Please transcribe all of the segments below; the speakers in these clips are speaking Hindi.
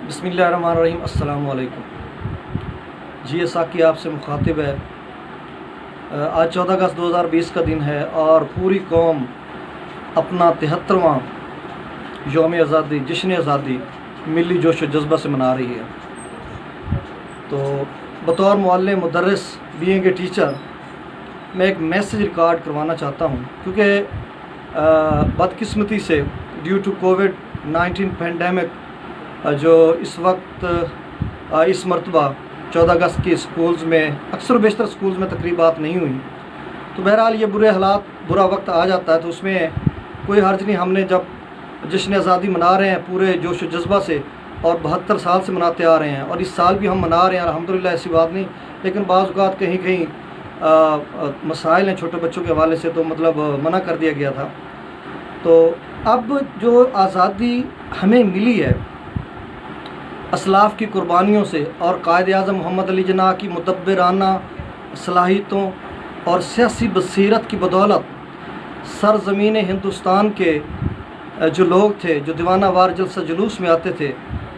बिस्मिल्लाहिर्रहमानिर्रहीम। अस्सलाम वालेकुम। जी साकी आपसे मुखातिब है। आज 14 अगस्त 2020 का दिन है और पूरी कौम अपना 73वां यौम आज़ादी जश्न आज़ादी मिली जोश व जज्बा से मना रही है। तो बतौर मुअल्लिम मुदर्रिस बीइंग ए टीचर मैं एक मैसेज रिकॉर्ड करवाना चाहता हूँ, क्योंकि बदकिस्मती से ड्यू टू कोविड-19 पेंडेमिक जो इस वक्त इस मरतबा 14 अगस्त की स्कूल्स में अक्सर बेशतर स्कूल्स में तकरीबात नहीं हुई। तो बहरहाल ये बुरा वक्त आ जाता है, तो उसमें कोई हर्ज नहीं। हमने जब जश्न आज़ादी मना रहे हैं पूरे जोश व जज्बा से और 72 साल से मनाते आ रहे हैं और इस साल भी हम मना रहे हैं अल्हम्दुलिल्लाह, ऐसी बात नहीं। लेकिन बाज़ औक़ात कहीं कहीं मसाइल हैं छोटे बच्चों के हवाले से, तो मतलब मना कर दिया गया था। तो अब जो आज़ादी हमें मिली है असलाफ़ की कुर्बानियों से और कायद-ए-आज़म मोहम्मद अली जिन्नाह की मुदब्बिराना सलाहियतों और सियासी बसीरत की बदौलत, सरज़मीन हिंदुस्तान के जो लोग थे जो दीवाना वार जलसा जुलूस में आते थे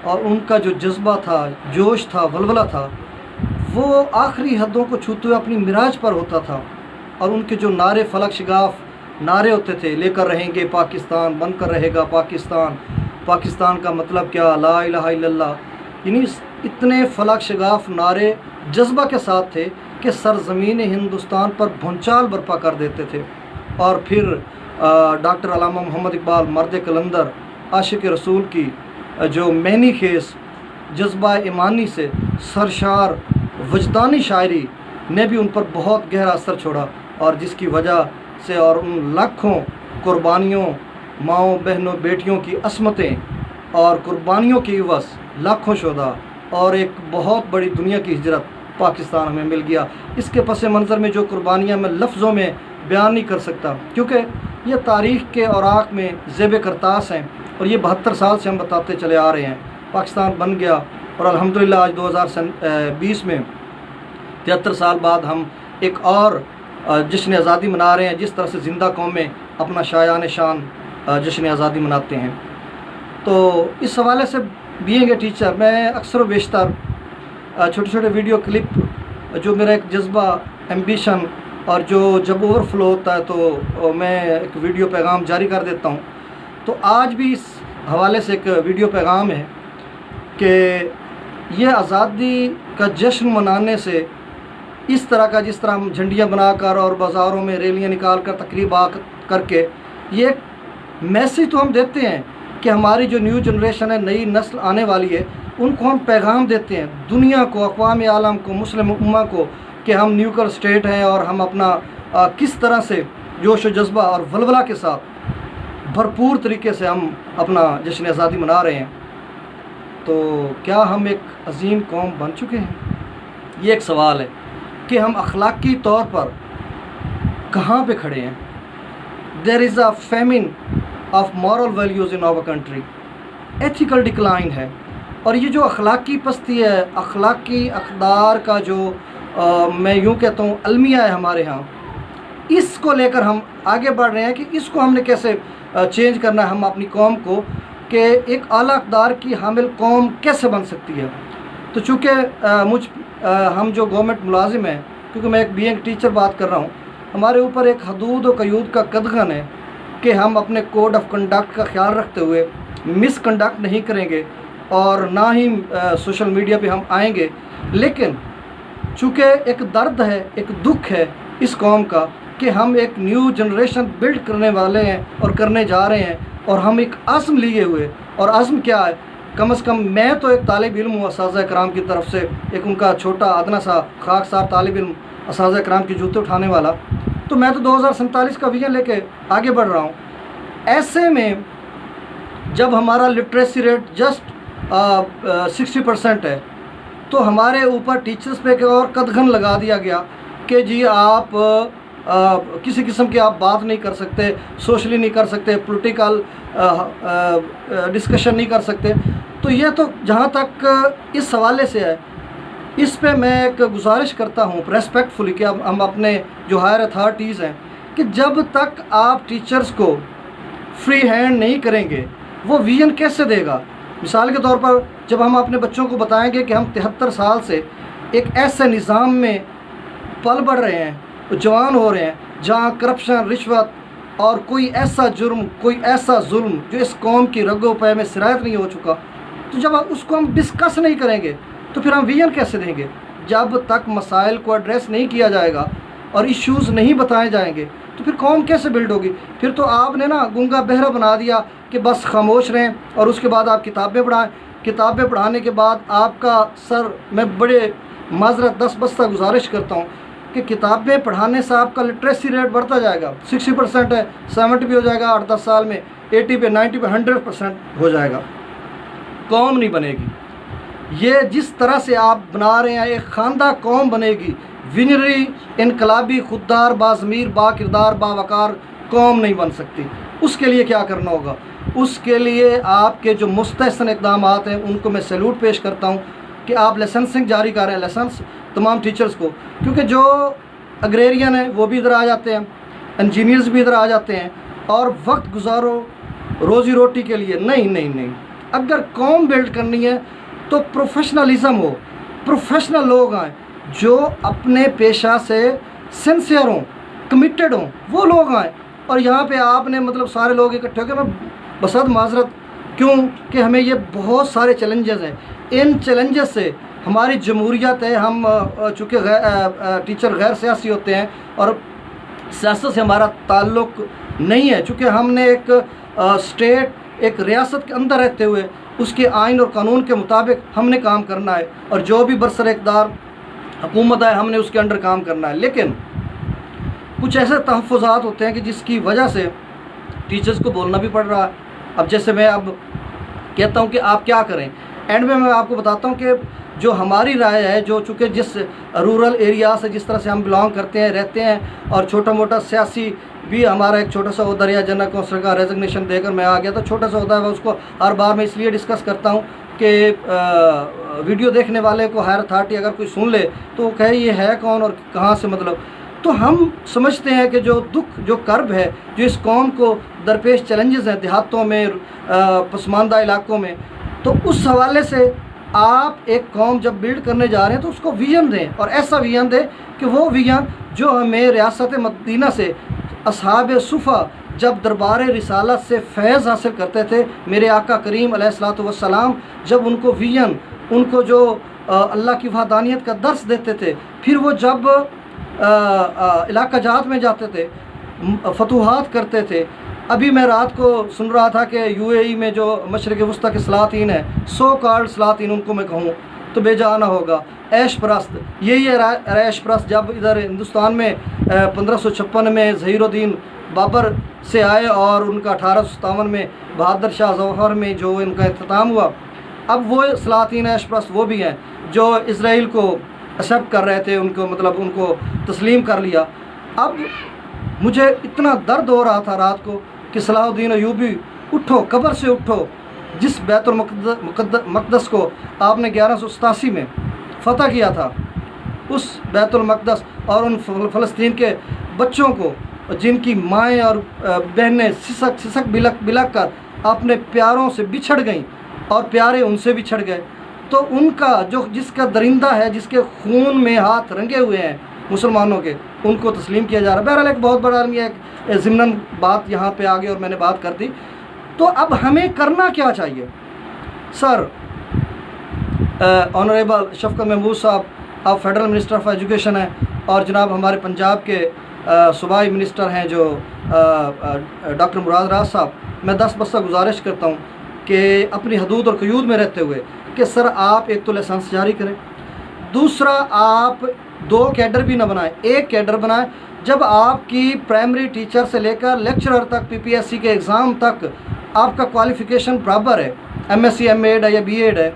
और उनका जो जज्बा था, जोश था, वलवला था, वो आखिरी हदों को छूते हुए अपनी मिराज पर होता था। और उनके जो नारे फलक शिगाफ नारे होते थे, लेकर रहेंगे पाकिस्तान, बनकर रहेगा पाकिस्तान, पाकिस्तान का मतलब क्या, ला इलाहा इल्लल्लाह, यानी इतने फलक शिगाफ नारे जज्बा के साथ थे कि सरज़मीन हिंदुस्तान पर भूचाल बर्पा कर देते थे। और फिर डॉक्टर अल्लामा मोहम्मद इकबाल मर्द कलंदर आशिक रसूल की जो मैनी खेस जज्बा ईमानी से सरशार वजदानी शायरी ने भी उन पर बहुत गहरा असर छोड़ा, और जिसकी वजह से और उन लाखों कुर्बानियों, माओं बहनों बेटियों की असमतें और कुर्बानियों की इवज़ लाखों शुहदा और एक बहुत बड़ी दुनिया की हिजरत पाकिस्तान हमें मिल गया। इसके पस मंज़र में जो कुर्बानियाँ मैं लफ्ज़ों में बयान नहीं कर सकता, क्योंकि ये तारीख़ के औराक में ज़ेब करतास हैं और ये 72 साल से हम बताते चले आ रहे हैं। पाकिस्तान बन गया और अल्हम्दुलिल्लाह आज 2020 में 73 साल बाद हम एक और जश्न आज़ादी मना रहे हैं, जिस तरह से ज़िंदा कौमें अपना शायान शान जश्न आज़ादी मनाते हैं। तो इस हवाले से बीइंग ए टीचर मैं अक्सर व बेशतर छोटे छोटे वीडियो क्लिप जो मेरा एक जज्बा, एम्बिशन और जो जब ओवरफ्लो होता है तो मैं एक वीडियो पैगाम जारी कर देता हूँ। तो आज भी इस हवाले से एक वीडियो पैगाम है कि यह आज़ादी का जश्न मनाने से इस तरह का, जिस तरह हम झंडियाँ बनाकर और बाज़ारों में रैलियाँ निकाल कर तकरीबात करके ये मैसेज तो हम देते हैं कि हमारी जो न्यू जनरेशन है, नई नस्ल आने वाली है, उनको हम पैगाम देते हैं दुनिया को, अक़वाम आलम को, मुस्लिम उम्मा को, कि हम न्यूक्लियर स्टेट हैं और हम अपना किस तरह से जोश व जज्बा और वलवला के साथ भरपूर तरीके से हम अपना जश्न आज़ादी मना रहे हैं। तो क्या हम एक अजीम कौम बन चुके हैं? ये एक सवाल है कि हम अखलाकी तौर पर कहाँ पे खड़े हैं। There is a famine of moral values in our country, ethical decline है। और ये जो अखलाकी पस्ती है, अखलाकी अक़दार का जो मैं यूँ कहता हूँ अलमिया है हमारे यहाँ, इसको लेकर हम आगे बढ़ रहे हैं कि इसको हमने कैसे चेंज करना है, हम अपनी कौम को, कि एक आला अक़दार की हामिल कौम कैसे बन सकती है। तो चूँकि हम जो गवर्नमेंट मुलाजिम हैं, क्योंकि मैं एक बीइंग टीचर बात कर रहा हूँ, हमारे ऊपर एक हदूद व क़यूद का कदगन है कि हम अपने कोड ऑफ कंडक्ट का ख्याल रखते हुए मिसकंडक्ट नहीं करेंगे और ना ही सोशल मीडिया पे हम आएंगे। लेकिन चूँकि एक दर्द है, एक दुख है इस कौम का कि हम एक न्यू जनरेशन बिल्ड करने वाले हैं और करने जा रहे हैं, और हम एक आज़म लिए हुए, और आज़म क्या है, कम से कम मैं तो एक तालिब इल्म हूँ असातिज़ा कराम की तरफ से, एक उनका छोटा अदना सा खाकसार तालिब इल्म, असातिज़ा कराम के जूते उठाने वाला। तो मैं तो 2047 का विजन लेके आगे बढ़ रहा हूँ। ऐसे में जब हमारा लिटरेसी रेट जस्ट 60% है, तो हमारे ऊपर टीचर्स पे एक और कदगन लगा दिया गया कि जी आप किसी किस्म की आप बात नहीं कर सकते, सोशली नहीं कर सकते, पॉलिटिकल डिस्कशन नहीं कर सकते। तो ये तो जहाँ तक इस हवाले से है, इस पे मैं एक गुजारिश करता हूँ रेस्पेक्टफुली कि अब हम अपने जो हायर अथॉरिटीज़ हैं कि जब तक आप टीचर्स को फ्री हैंड नहीं करेंगे, वो विजन कैसे देगा। मिसाल के तौर पर जब हम अपने बच्चों को बताएंगे कि हम 73 साल से एक ऐसे निज़ाम में पल बढ़ रहे हैं, जवान हो रहे हैं, जहाँ करप्शन, रिश्वत और कोई ऐसा जुर्म, कोई ऐसा जुल्म जो इस कौम की रगो पे में सिरायत नहीं हो चुका, तो जब उसको हम डिस्कस नहीं करेंगे तो फिर हम विजन कैसे देंगे? जब तक मसाइल को एड्रेस नहीं किया जाएगा और इश्यूज़ नहीं बताए जाएंगे तो फिर कौम कैसे बिल्ड होगी? फिर तो आपने ना गूंगा बहरा बना दिया कि बस खामोश रहें और उसके बाद आप किताबें पढ़ाएं। किताबें पढ़ाने के बाद आपका सर, मैं बड़े माजरत 10 बस्ता गुजारिश करता हूँ कि किताबें पढ़ाने से आपका लिटरेसी रेट बढ़ता जाएगा। 60% है, 70 भी हो जाएगा 8-10 साल में, 80 पे, 90 पे, 100% हो जाएगा। कौम नहीं बनेगी। ये जिस तरह से आप बना रहे हैं, एक खानदा कौम बनेगी, विनरी, इनकलाबी, खुददार, बाज़मीर, बाकिरदार, बावकार कौम नहीं बन सकती। उसके लिए क्या करना होगा? उसके लिए आपके जो मुस्तहसन इक़दाम हैं उनको मैं सैल्यूट पेश करता हूँ कि आप लाइसेंसिंग जारी कर रहे हैं, लाइसेंस तमाम टीचर्स को, क्योंकि जो अग्रेरियन है वो भी इधर आ जाते हैं, इंजीनियर्स भी इधर आ जाते हैं और वक्त गुजारो रोज़ी रोटी के लिए। नहीं नहीं नहीं, अगर कौम बिल्ड करनी है तो प्रोफेशनलिज्म हो, प्रोफेशनल लोग आएँ जो अपने पेशा से सिंसियर हों, कमिटेड हों, वो लोग आएँ। और यहाँ पे आपने मतलब सारे लोग इकट्ठे होकर, मैं बसद माजरत क्यों कि हमें ये बहुत सारे चैलेंजेस हैं, इन चैलेंजेस से हमारी जमहूरियत है। हम चूँकि टीचर गैर सियासी होते हैं और सियासत से हमारा ताल्लुक़ नहीं है, चूँकि हमने एक स्टेट, एक रियासत के अंदर रहते हुए उसके आइन और कानून के मुताबिक हमने काम करना है और जो भी बरसर इक़्तिदार हुकूमत है हमने उसके अंडर काम करना है। लेकिन कुछ ऐसे तहफ़्फ़ुज़ात होते हैं कि जिसकी वजह से टीचर्स को बोलना भी पड़ रहा है। अब जैसे मैं अब कहता हूं कि आप क्या करें, एंड में मैं आपको बताता हूं कि जो हमारी राय है, जो चूँकि जिस रूरल एरिया से जिस तरह से हम बिलोंग करते हैं, रहते हैं, और छोटा मोटा सियासी भी हमारा एक छोटा सा उहदा या जनरल कौंसल का रेजिग्नेशन देकर मैं आ गया, तो छोटा सा उहदा है उसको हर बार मैं इसलिए डिस्कस करता हूँ कि वीडियो देखने वाले को हायर अथॉरिटी अगर कोई सुन ले तो वो कहे ये है कौन और कहाँ से, मतलब तो हम समझते हैं कि जो दुख, जो कर्ब है, जो इस कौम को दरपेश चैलेंजेस हैं देहातों में, पसमानदा इलाकों में, तो उस हवाले से आप एक कौम जब बिल्ड करने जा रहे हैं तो उसको विजन दें, और ऐसा विजन दें कि वो विजन जो हमें रियासत मदीना से असहाब सुफ़ा जब दरबार रिसालत से फैज़ हासिल करते थे, मेरे आका करीम अलैहिस्सलातु वस्सलाम जब उनको विजन, उनको जो अल्लाह की वहदानियत का दर्स देते थे, फिर वो जब इलाका जात में जाते थे, फतूहात करते थे। अभी मैं रात को सुन रहा था कि यूएई में जो मशरिक़ वस्ता के सलातीन है, सो कॉल्ड सलातीन उनको मैं कहूँ तो बेजाना होगा, ऐश परस्त, यही है ऐश परस्त। जब इधर हिंदुस्तान में 1556 में ज़हीरुद्दीन बाबर से आए और उनका 1857 में बहादुर शाह ज़फ़र में जो इनका इख्तिताम हुआ, अब वो सलातीन ऐश परस्त वो भी हैं जो इसराइल को एक्सेप्ट कर रहे थे, उनको मतलब उनको तस्लीम कर लिया। अब मुझे इतना दर्द हो रहा था रात को कि सलाहुद्दीन अय्यूबी उठो, कब्र से उठो, जिस बैतुल मक़दस को आपने 1187 में फ़तह किया था, उस बैतुल मक़दस और उन फ़लस्तीन के बच्चों को जिनकी माएँ और बहनें सिसक सिसक बिलक बिलक कर अपने प्यारों से बिछड़ गईं और प्यारे उनसे बिछड़ गए, तो उनका जो जिसका दरिंदा है, जिसके खून में हाथ रंगे हुए हैं मुसलमानों के, उनको तस्लीम किया जा रहा है। बहरहाल एक बहुत बड़ा आलमी एक ज़िमनन बात यहाँ पे आ गई और मैंने बात कर दी। तो अब हमें करना क्या चाहिए? सर, ऑनरेबल शफ़क़त महमूद साहब, आप फेडरल मिनिस्टर ऑफ एजुकेशन हैं, और जनाब हमारे पंजाब के सूबाई मिनिस्टर हैं जो डॉक्टर मुराद राज साहब, मैं 10 बस्ता गुजारिश करता हूँ कि अपनी हदूद और क़यूद में रहते हुए कि सर आप एक तो लाइसेंस जारी करें, दूसरा आप 2 कैडर भी ना बनाएं, एक कैडर बनाएं। जब आपकी प्राइमरी टीचर से लेकर लेक्चरर तक, पीपीएससी के एग्ज़ाम तक आपका क्वालिफ़िकेशन बराबर है, एमएससी एमएड है या बीएड है,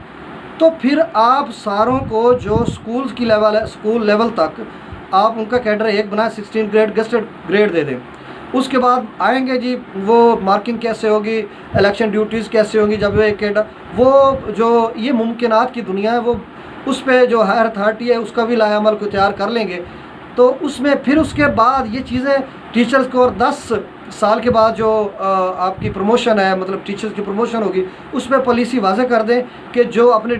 तो फिर आप सारों को जो स्कूल की लेवल है, स्कूल लेवल तक आप उनका कैडर एक बनाए, 16 ग्रेड गेस्टेड ग्रेड दे दें। उसके बाद आएंगे जी वो मार्किंग कैसे होगी, इलेक्शन ड्यूटीज़ कैसे होंगी, जब वो एक कैडर, वो जो ये मुमकिनात की दुनिया है, वो उस पर जो हायर अथॉरिटी है उसका भी लाएअमल को तैयार कर लेंगे। तो उसमें फिर उसके बाद ये चीज़ें टीचर्स को और 10 साल के बाद जो आपकी प्रमोशन है, मतलब टीचर्स की प्रमोशन होगी, उस पर पॉलिसी वाज़े कर दें कि जो अपने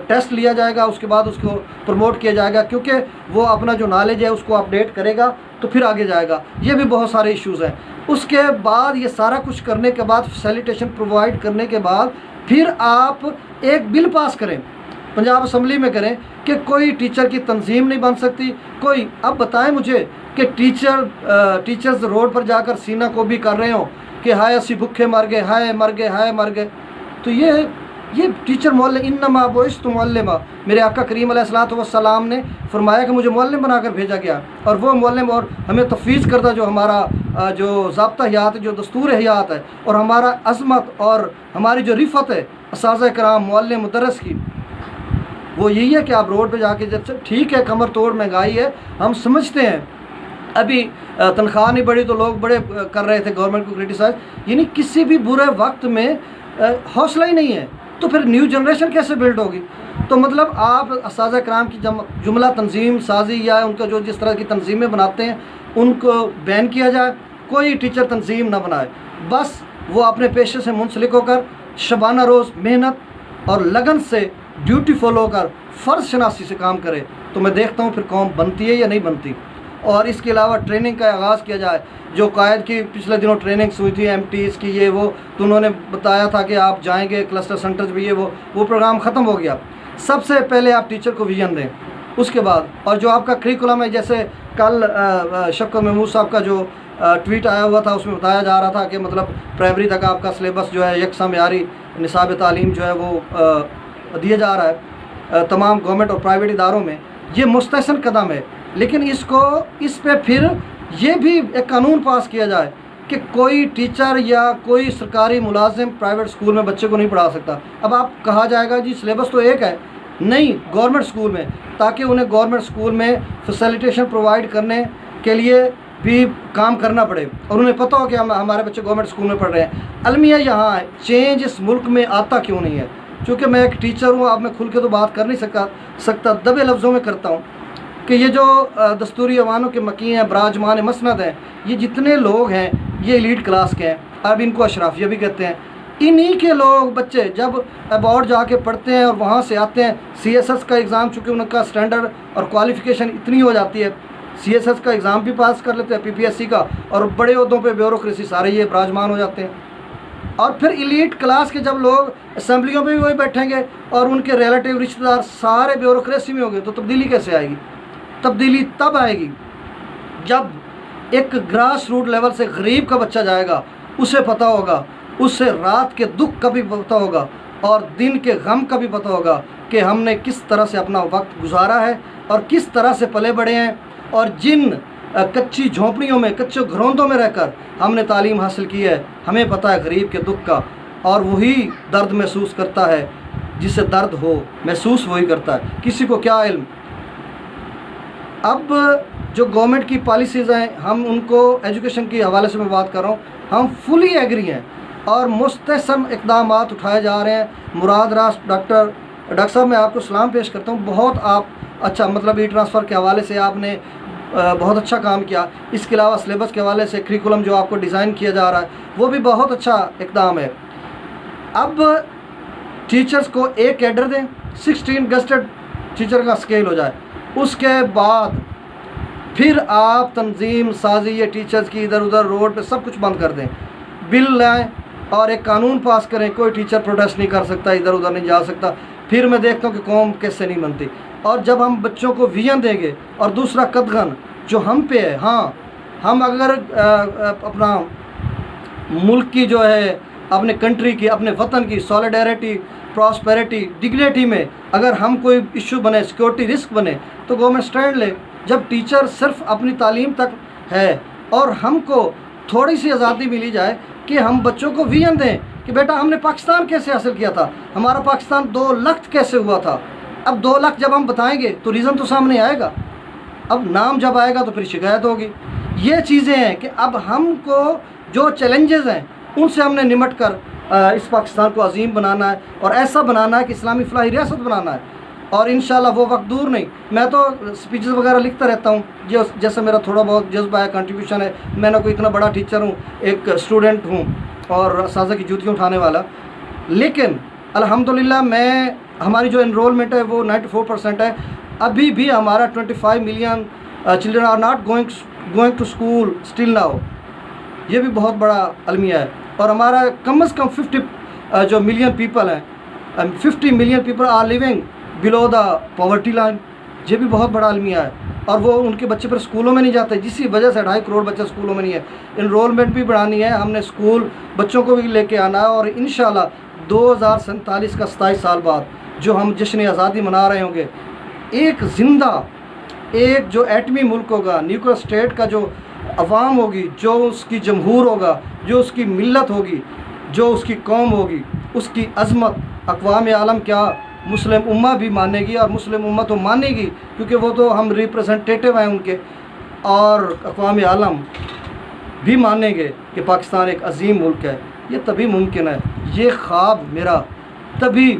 टेस्ट लिया जाएगा उसके बाद उसको प्रमोट किया जाएगा, क्योंकि वो अपना जो नॉलेज है उसको अपडेट करेगा तो फिर आगे जाएगा। ये भी बहुत सारे इश्यूज़ हैं। उसके बाद ये सारा कुछ करने के बाद, फैसिलिटेशन प्रोवाइड करने के बाद, फिर आप एक बिल पास करें, पंजाब असम्बली में करें कि कोई टीचर की तंजीम नहीं बन सकती कोई। अब बताएं मुझे कि टीचर्स रोड पर जाकर सीना को भी कर रहे हो कि हाय असी भुखे मर गए, हाय मर गए, हाय मर गए। तो ये टीचर मोल्ले इन्नमा बुइस्तु मुअल्लिमा, मेरे आका करीम अलैहिस्सलातु वस्सलाम ने फरमाया कि मुझे मुअल्लिम बनाकर भेजा गया। और वो मुअल्लिम और हमें तफवीज़ करदा जो हमारा जो ज़ाब्ता हयात है, जो दस्तूर हयात है, और हमारा अज़मत और हमारी जो रिफ़त है असाज़ा कराम मुअल्लिम मुदर्रिस की, वो यही है कि आप रोड पे जाके, जब ठीक है कमर तोड़ महंगाई है, हम समझते हैं, अभी तनख्वाह नहीं बढ़ी तो लोग बड़े कर रहे थे गवर्नमेंट को क्रिटिसाइज, यानी किसी भी बुरे वक्त में हौसला ही नहीं है, तो फिर न्यू जनरेशन कैसे बिल्ड होगी। तो मतलब आप असाज़ा कराम की जुमला तंजीम साजी या उनका जो जिस तरह की तंजीमें बनाते हैं उनको बैन किया जाए, कोई टीचर तंजीम ना बनाए, बस वो अपने पेशे से मुंसलिक होकर शबाना रोज़ मेहनत और लगन से ड्यूटी फॉलो कर फ़र्ज़ शनासी से काम करे, तो मैं देखता हूँ फिर कौम बनती है या नहीं बनती। और इसके अलावा ट्रेनिंग का आगाज़ किया जाए, जो कायद की पिछले दिनों ट्रेनिंग्स हुई थी MTs की, ये वो, तो उन्होंने बताया था कि आप जाएंगे क्लस्टर सेंटर्स भी, ये वो प्रोग्राम ख़त्म हो गया। सबसे पहले आप टीचर को विजन दें, उसके बाद और जो आपका करिकुलम है, जैसे कल शफ़क़त महमूद साहब का जो ट्वीट आया हुआ था, उसमें बताया जा रहा था कि मतलब प्राइमरी तक आपका सिलेबस जो है यकसा मयारी निसाब तालीम जो है वो दिया जा रहा है तमाम गवर्नमेंट और प्राइवेट इदारों में। ये मुस्तहसन कदम है, लेकिन इस पे फिर ये भी एक कानून पास किया जाए कि कोई टीचर या कोई सरकारी मुलाजिम प्राइवेट स्कूल में बच्चे को नहीं पढ़ा सकता। अब आप कहा जाएगा जी सिलेबस तो एक है, नहीं, गवर्नमेंट स्कूल में, ताकि उन्हें गवर्नमेंट स्कूल में फैसिलिटेशन प्रोवाइड करने के लिए भी काम करना पड़े और उन्हें पता हो कि हमारे बच्चे गवर्नमेंट स्कूल में पढ़ रहे हैं। अलमिया यहाँ है, चेंज इस मुल्क में आता क्यों नहीं है? क्योंकि मैं एक टीचर हूँ, अब मैं खुल के तो बात कर नहीं सकता, दबे लफ्ज़ों में करता हूँ कि ये जो दस्तूरी अवानों के मकी हैं, बराजमान मसनद हैं, ये जितने लोग हैं ये एलीट क्लास के हैं, अब इनको अशराफिया भी कहते हैं। इन्हीं के लोग बच्चे जब अबॉर्ड जाके पढ़ते हैं और वहाँ से आते हैं, CSS का एग्ज़ाम, चूँकि उनका स्टैंडर्ड और क्वालिफ़िकेशन इतनी हो जाती है, CSS का एग्ज़ाम भी पास कर लेते हैं, PPSC का, और बड़े ओहदों पे ब्यूरोक्रेसी सारे ये बराजमान हो जाते हैं। और फिर एलीट क्लास के जब लोग असम्बलियों पे भी वही बैठेंगे और उनके रिलेटिव रिश्तेदार सारे ब्यूरोक्रेसी में होंगे, तो तब्दीली कैसे आएगी? तब्दीली तब आएगी जब एक ग्रास रूट लेवल से गरीब का बच्चा जाएगा, उसे पता होगा, उससे रात के दुख का भी पता होगा और दिन के गम का भी पता होगा कि हमने किस तरह से अपना वक्त गुजारा है और किस तरह से पले बढ़े हैं, और जिन कच्ची झोंपड़ियों में, कच्चे घरोंदों में रहकर हमने तालीम हासिल की है, हमें पता है गरीब के दुख का, और वही दर्द महसूस करता है जिसे दर्द हो, महसूस वही करता है, किसी को क्या इल्म। अब जो गवर्नमेंट की पॉलिसीज़ हैं, हम उनको एजुकेशन के हवाले से मैं बात कर रहा हूँ, हम फुली एग्री हैं और मुस्तहसन इक़दाम उठाए जा रहे हैं। मुराद रास डॉक्टर साहब, मैं आपको सलाम पेश करता हूँ, बहुत आप अच्छा, मतलब ई-ट्रांसफ़र के हवाले से आपने बहुत अच्छा काम किया। इसके अलावा सिलेबस के हवाले से करिकुलम जो आपको डिज़ाइन किया जा रहा है वो भी बहुत अच्छा इक़दाम है। अब टीचर्स को एक कैडर दें, 16 गस्टेड टीचर का स्केल हो जाए, उसके बाद फिर आप तंजीम साजी ये टीचर्स की इधर उधर रोड पे सब कुछ बंद कर दें, बिल लाएं और एक कानून पास करें, कोई टीचर प्रोटेस्ट नहीं कर सकता, इधर उधर नहीं जा सकता। फिर मैं देखता हूँ कि कौम कैसे नहीं बनती। और जब हम बच्चों को विजन देंगे, और दूसरा कदगन जो हम पे है, हाँ, हम अगर अपना मुल्क की जो है, अपने कंट्री की, अपने वतन की सॉलिडारिटी, प्रॉस्पेरिटी, डिग्निटी में अगर हम कोई इशू बने, सिक्योरिटी रिस्क बने, तो गवर्नमेंट स्टैंड ले। जब टीचर सिर्फ अपनी तालीम तक है और हमको थोड़ी सी आज़ादी मिली जाए कि हम बच्चों को विजन दें कि बेटा हमने पाकिस्तान कैसे हासिल किया था, हमारा पाकिस्तान 2 लाख कैसे हुआ था। अब 2 लाख जब हम बताएंगे तो रीज़न तो सामने आएगा, अब नाम जब आएगा तो फिर शिकायत होगी। ये चीज़ें हैं कि अब हमको जो चैलेंजेस हैं उनसे हमने निमट कर इस पाकिस्तान को अजीम बनाना है और ऐसा बनाना है कि इस्लामी फलाही रियासत बनाना है। और इंशाल्लाह वो वक्त दूर नहीं। मैं तो स्पीचेस वगैरह लिखता रहता हूँ, जो जैसे मेरा थोड़ा बहुत जज्बा है, कंट्रीब्यूशन है। मैं ना कोई इतना बड़ा टीचर हूँ, एक स्टूडेंट हूँ और असातिज़ा की जूतियाँ उठाने वाला। लेकिन अल्हम्दुलिल्लाह हमारी जो एनरोलमेंट है वो 94% है। अभी भी हमारा 25 million children are not going to school still now. ये भी बहुत बड़ा अलमिया है। और हमारा कम से कम 50 जो मिलियन पीपल हैं, 50 million people are living below the poverty line. ये भी बहुत बड़ा अलमिया है। और वो उनके बच्चे पर स्कूलों में नहीं जाते, जिसकी वजह से 2.5 करोड़ बच्चे स्कूलों में नहीं है। इनरोलमेंट भी बढ़ानी है हमने, स्कूल बच्चों को भी लेके आना है। और इंशाल्लाह 2047 का 27 साल बाद जो हम जश्न आज़ादी मना रहे होंगे, एक ज़िंदा, एक जो एटमी मुल्क होगा, न्यूक्लियर स्टेट का जो अवाम होगी, जो उसकी जमहूर होगा, जो उसकी मिल्लत होगी, जो उसकी कौम होगी, उसकी अज़मत अक़वाम आलम क्या मुस्लिम उम्मा भी मानेगी। और मुस्लिम उम्मा तो मानेगी क्योंकि वो तो हम रिप्रेजेंटेटिव हैं उनके, और अक़वाम आलम भी मानेंगे कि पाकिस्तान एक अजीम मुल्क है। ये तभी मुमकिन है, ये ख्वाब मेरा तभी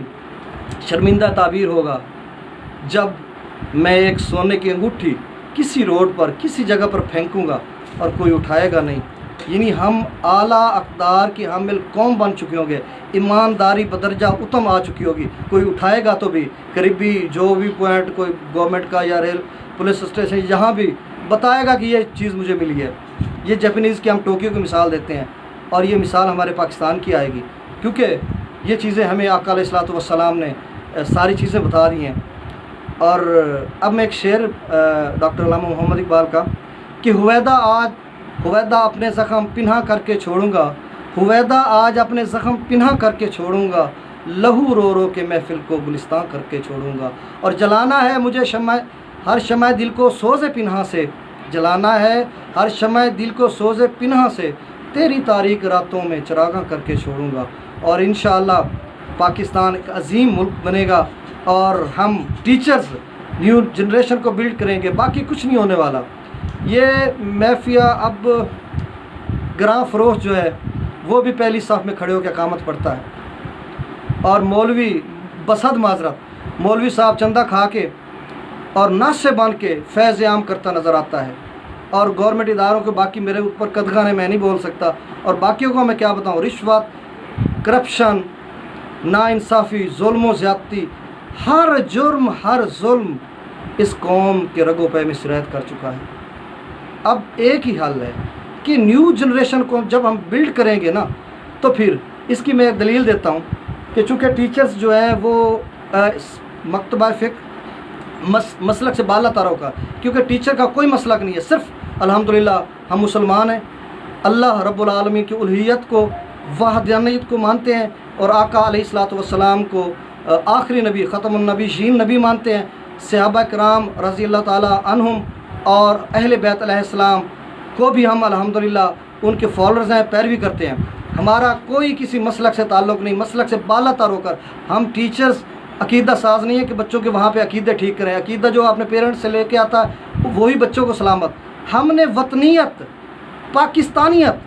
शर्मिंदा ताबीर होगा जब मैं एक सोने की अंगूठी किसी रोड पर, किसी जगह पर फेंकूँगा और कोई उठाएगा नहीं। यानी हम आला अक़दार की हामिल कौम बन चुके होंगे, ईमानदारी बदरजा उत्तम आ चुकी होगी। कोई उठाएगा तो भी करीबी जो भी पॉइंट, कोई गवर्नमेंट का या रेल पुलिस स्टेशन, यहाँ भी बताएगा कि ये चीज़ मुझे मिली है। ये जापानीज़ की हम टोक्यो की मिसाल देते हैं, और ये मिसाल हमारे पाकिस्तान की आएगी, क्योंकि ये चीज़ें हमें आका अलैहिस्सलातु वस्सलाम ने सारी चीज़ें बता रही हैं। और अब मैं एक शेर डॉक्टर अल्लामा मोहम्मद इकबाल का, कि हुवैदा अपने ज़ख़म पिन्हा करके छोड़ूंगा, हुवैदा आज अपने ज़ख़म पिन्हा करके छोड़ूंगा, लहू रो रो के महफिल को गुलिस्तां करके छोड़ूंगा। और जलाना है मुझे हर शम्अ दिल को सोज़े पिन्हा से, जलाना है हर शम्अ दिल को सोज़े पिन्हा से, तेरी तारीक रातों में चिरागा करके छोड़ूंगा। और इंशाअल्लाह पाकिस्तान एक अजीम मुल्क बनेगा, और हम टीचर्स न्यू जनरेशन को बिल्ड करेंगे, बाकी कुछ नहीं होने वाला। ये माफिया अब ग्रां फरोश जो है वो भी पहली साफ में खड़े होकर इकामत पढ़ता है, और मौलवी बसद माजरत मौलवी साहब चंदा खा के और नाश से बांध के फैज़ आम करता नज़र आता है। और गवर्नमेंट इदारों के बाकी मेरे ऊपर कदगाने मैं नहीं बोल सकता, और बाकियों को मैं क्या बताऊँ, रिश्वत, करप्शन, नाइंसाफ़ी, जुल्म ज़्यादती, हर जुर्म हर जुल्म इस कौम के रगों पे में सिरायत कर चुका है। अब एक ही हल है कि न्यू जनरेशन को जब हम बिल्ड करेंगे ना, तो फिर इसकी मैं एक दलील देता हूँ कि चूँकि टीचर्स जो हैं वो मकतबा फ़िक़्ह मसलक से बाला तार होगा, क्योंकि टीचर का कोई मसलक नहीं है। सिर्फ अल्हम्दुलिल्लाह हम मुसलमान हैं, अल्लाह रब्बुल आलमीन की उल्हियत को, वहदानियत को मानते हैं, और आका अलैहिस्सलातु वस्सलाम को आखिरी नबी, ख़तमुन नबीयीन नबी मानते हैं। सहाबा किराम रज़ियल्लाहु ताला अन्हुम और अहले बैत अलैहिस्सलाम को भी हम अल्हम्दुलिल्लाह उनके फॉलोअर्स हैं, पैरवी करते हैं। हमारा कोई किसी मसलक से ताल्लुक़ नहीं, मसलक से बाला तार होकर हम टीचर्स अकीदा साज नहीं है कि बच्चों के वहाँ पे अकीदे ठीक करें। अकीदा जो अपने पेरेंट्स से लेके आता है वही बच्चों को सलामत। हमने वतनीयत, पाकिस्तानियत,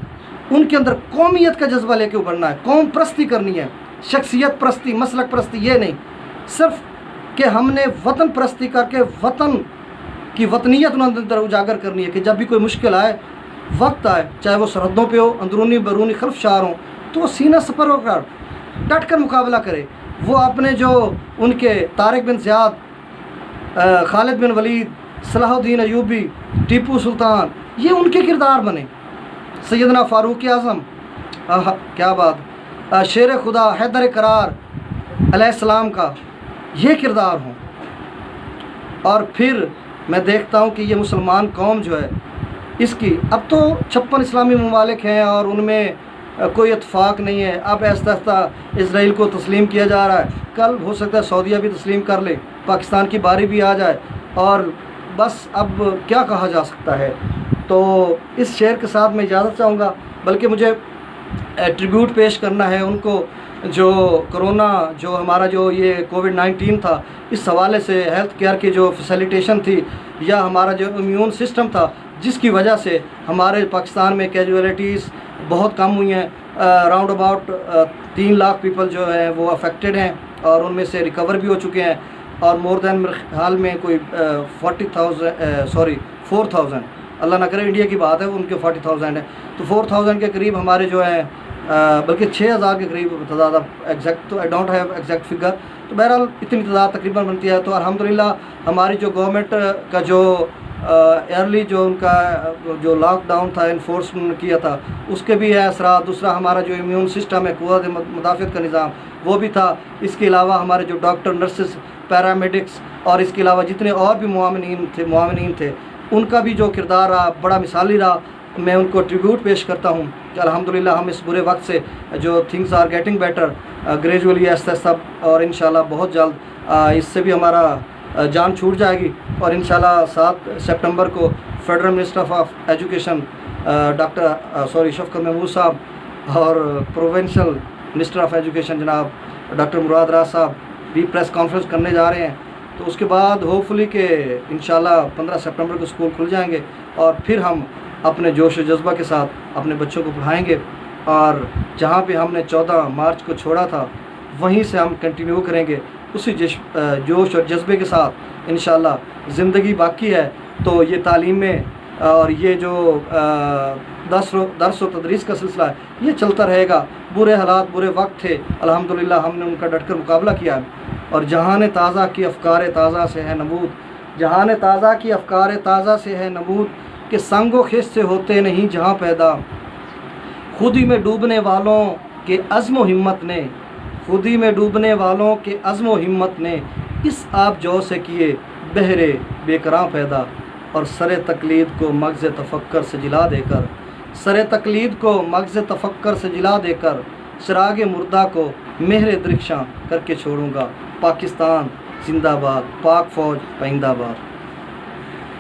उनके अंदर कौमियत का जज्बा लेके उभरना है, कौम प्रस्ती करनी है, शख्सियत प्रस्ती, मसलक प्रस्ती ये नहीं, सिर्फ कि हमने वतन प्रस्ती करके वतन की वतनीयत उनके अंदर उजागर करनी है कि जब भी कोई मुश्किल आए, वक्त आए, चाहे वो सरहदों पे हो, अंदरूनी बैरूनी खलफशार हों, तो वो सीना सपर होकर डट कर मुकाबला करे। वो अपने जो उनके तारिक बिन ज़ियाद, खालिद बिन वलीद, सलाहुद्दीन अयूबी, टीपू सुल्तान, ये उनके किरदार बने। सैयदना फ़ारूक आज़म, क्या बात, शेर खुदा हैदर करार अलैहिस्सलाम का ये किरदार हों। और फिर मैं देखता हूँ कि ये मुसलमान कौम जो है इसकी, अब तो 56 इस्लामी ममालिक हैं और उनमें कोई इत्फाक नहीं है। अब आहिस्ता आहिस्ता इसराइल को तस्लीम किया जा रहा है, कल हो सकता है सऊदीया भी तस्लीम कर ले, पाकिस्तान की बारी भी आ जाए, और बस अब क्या कहा जा सकता है। तो इस शेर के साथ मैं इजाज़त चाहूँगा, बल्कि मुझे ट्रिब्यूट पेश करना है उनको जो कोरोना, जो हमारा जो ये कोविड-19 था, इस हवाले से हेल्थ केयर की जो फैसिलिटेशन थी, या हमारा जो इम्यून सिस्टम था, जिसकी वजह से हमारे पाकिस्तान में कैजुअलिटीज़ बहुत कम हुई हैं। राउंड अबाउट 3 लाख पीपल जो हैं वो अफेक्टेड हैं, और उनमें से रिकवर भी हो चुके हैं। और मोर देन मेरे ख्याल में कोई 4,000 अल्लाह ना करे इंडिया की बात है, उनके 40,000 है। तो 4,000 के करीब हमारे जो हैं, बल्कि 6,000 के करीब तादाद, एग्जैक्ट तो I don't have exact figure, तो बहरहाल इतनी तादाद तकरीबन बनती है। तो अल्हम्दुलिल्लाह हमारी जो गवर्नमेंट का जो अर्ली जो उनका जो लॉकडाउन था इन्फोर्समेंट किया था, उसके भी है असरा। दूसरा हमारा जो इम्यून सिस्टम है, क़ुव्वत मुदाफ़ियत का निज़ाम, वो भी था। इसके अलावा हमारे जो डॉक्टर, नर्सेस, पैरामेडिक्स और इसके अलावा जितने और भी मुआविनीन थे उनका भी जो किरदार रहा बड़ा मिसाली रहा। मैं उनको ट्रिब्यूट पेश करता हूँ कि अल्हम्दुलिल्लाह हम इस बुरे वक्त से जो things are getting better gradually, आहिस्ता और इंशाल्लाह बहुत जल्द इससे भी हमारा जान छूट जाएगी। और इंशाल्लाह 7 सितंबर को federal minister of education शफ़क़त Mahmood साहब और प्रोविंशियल मिनिस्टर ऑफ एजुकेशन जनाब डॉक्टर मुराद राज साहब भी प्रेस कॉन्फ्रेंस करने जा रहे हैं। तो उसके बाद होपफुली के इंशाल्लाह 15 सितंबर को स्कूल खुल जाएंगे और फिर हम अपने जोश व जज्बा के साथ अपने बच्चों को पढ़ाएंगे। और जहाँ पे हमने 14 मार्च को छोड़ा था वहीं से हम कंटिन्यू करेंगे उसी जोश और जज्बे के साथ। इंशाल्लाह ज़िंदगी बाकी है तो ये तालीम में और ये जो दर्स व तदरीस का सिलसिला है ये चलता रहेगा। बुरे हालात, बुरे वक्त थे, अल्हम्दुलिल्लाह हमने उनका डटकर मुकाबला किया है। और जहान ताज़ा की अफ़कार ताज़ा से है नमूद, जहान ताज़ा की अफ़कार ताज़ा से है नमूद, कि संगो खिस से होते नहीं जहाँ पैदा। खुदी में डूबने वालों के अज़्म व हिम्मत ने, खुदी में डूबने वालों के अज़्म व हिम्मत ने, इस आप जो से किए बहरे बेकरां पैदा। और सरे तकलीद को मग़ज़ तफ़क्कर से जिला देकर, सरे तकलीद को मग़ज़ तफ़क्कर से जिला देकर, चिराग मुर्दा को मेहर दरिख्शां करके छोड़ूंगा। पाकिस्तान जिंदाबाद, पाक फ़ौज पाइंदाबाद।